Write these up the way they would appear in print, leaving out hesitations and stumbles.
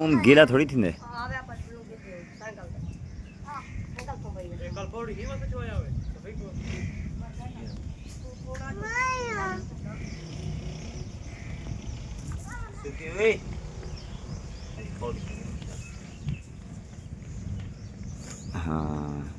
गीला थोड़ी थी ने हाँ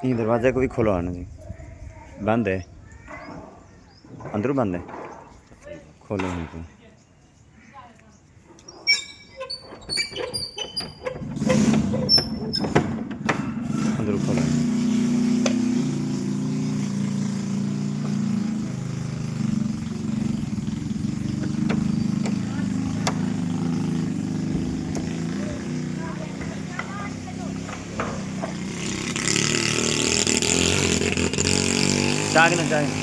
ये दरवाजा को भी खोलो आना जी बंद है अंदर बंद है खोलो इनको अंदर खोलो चाह ना